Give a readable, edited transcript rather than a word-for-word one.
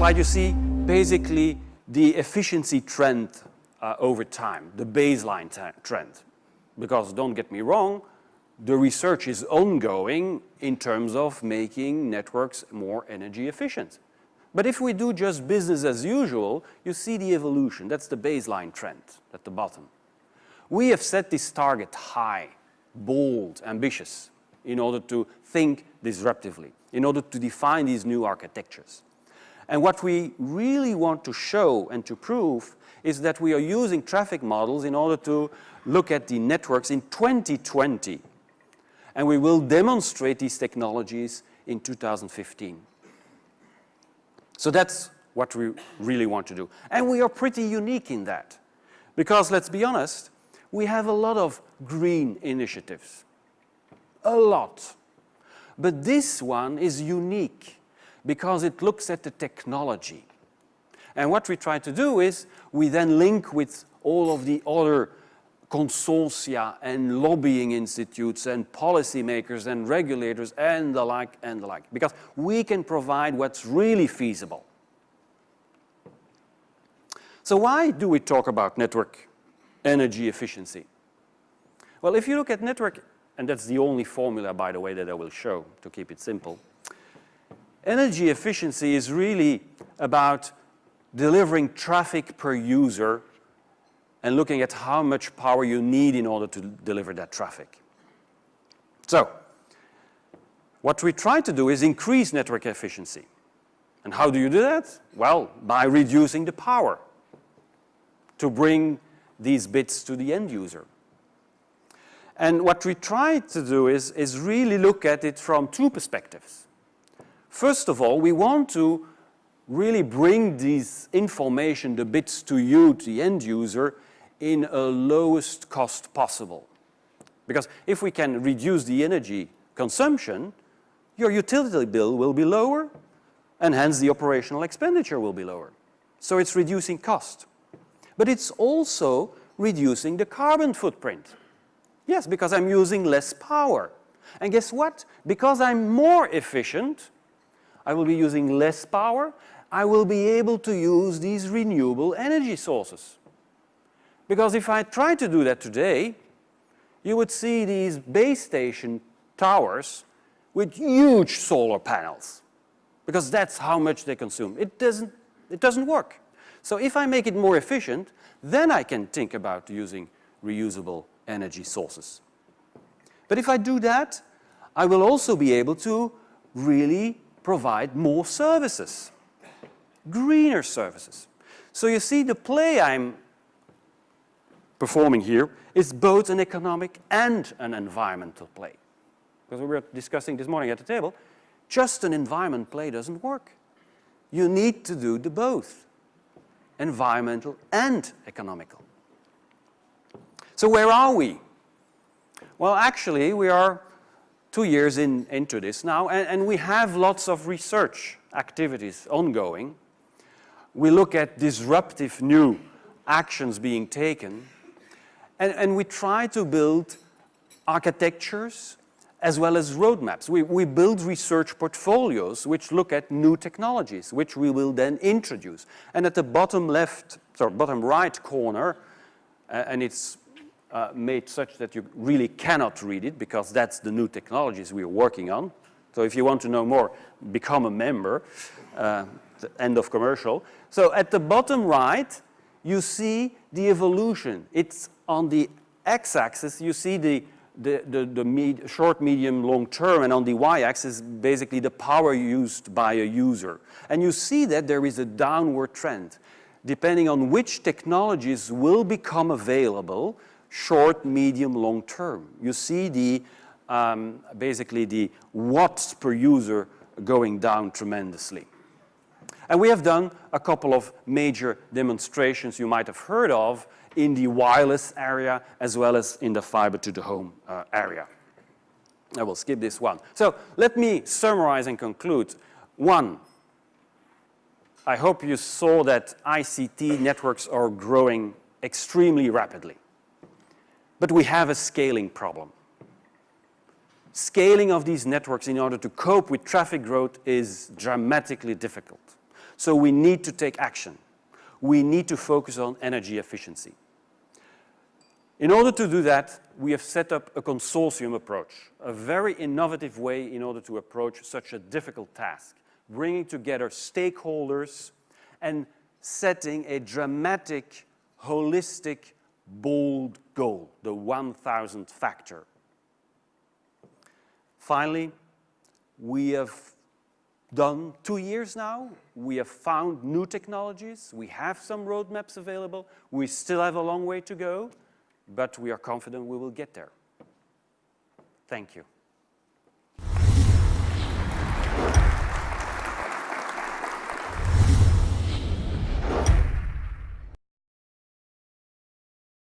slide, you see basically the efficiency trend over time, the baseline trend. Because don't get me wrong, the research is ongoing in terms of making networks more energy efficient. But if we do just business as usual, you see the evolution. That's the baseline trend at the bottom. We have set this target high, bold, ambitious, in order to think disruptively, in order to define these new architectures. And what we really want to show and to prove is that we are using traffic models in order to look at the networks in 2020. And we will demonstrate these technologies in 2015. So that's what we really want to do. And we are pretty unique in that. Because let's be honest, we have a lot of green initiatives. A lot. But this one is unique because it looks at the technology. And what we try to do is we then link with all of the other consortia and lobbying institutes and policymakers and regulators and the like, because we can provide what's really feasible. So why do we talk about network energy efficiency? Well, if you look at network, and that's the only formula, by the way, that I will show to keep it simple, energy efficiency is really about delivering traffic per user and looking at how much power you need in order to deliver that traffic. So, what we try to do is increase network efficiency. And how do you do that? Well, by reducing the power to bring these bits to the end user. And what we try to do is really look at it from two perspectives. First of all, we want to really bring these information, the bits to you, to the end user, in a lowest cost possible. Because if we can reduce the energy consumption, your utility bill will be lower, and hence the operational expenditure will be lower. So it's reducing cost. But it's also reducing the carbon footprint. Yes, because I'm using less power. And guess what? Because I'm more efficient, I will be using less power, I will be able to use these renewable energy sources. Because if I try to do that today, you would see these base station towers with huge solar panels, because that's how much they consume. It doesn't work. So if I make it more efficient, then I can think about using reusable energy sources. But if I do that, I will also be able to really provide more services, greener services. So you see, the play I'm performing here is both an economic and an environmental play. Because we were discussing this morning at the table, just an environment play doesn't work. You need to do the both, environmental and economical. So where are we? Well, actually, we are 2 years into this now, and we have lots of research activities ongoing. We look at disruptive new actions being taken, and we try to build architectures as well as roadmaps. We build research portfolios which look at new technologies, which we will then introduce. And at the bottom right corner, and it's made such that you really cannot read it because that's the new technologies we are working on. So if you want to know more, become a member. The end of commercial. So at the bottom right, you see the evolution. It's on the x-axis, you see the short, medium, long term, and on the y-axis, basically the power used by a user. And you see that there is a downward trend, depending on which technologies will become available, short, medium, long term. You see the basically the watts per user going down tremendously. And we have done a couple of major demonstrations you might have heard of in the wireless area as well as in the fiber to the home area. I will skip this one. So let me summarize and conclude. One, I hope you saw that ICT networks are growing extremely rapidly. But we have a scaling problem. Scaling of these networks in order to cope with traffic growth is dramatically difficult. So we need to take action. We need to focus on energy efficiency. In order to do that, we have set up a consortium approach, a very innovative way in order to approach such a difficult task, bringing together stakeholders and setting a dramatic, holistic, bold goal, the 1,000 factor. Finally, we have done 2 years now. We have found new technologies. We have some roadmaps available. We still have a long way to go, but we are confident we will get there. Thank you.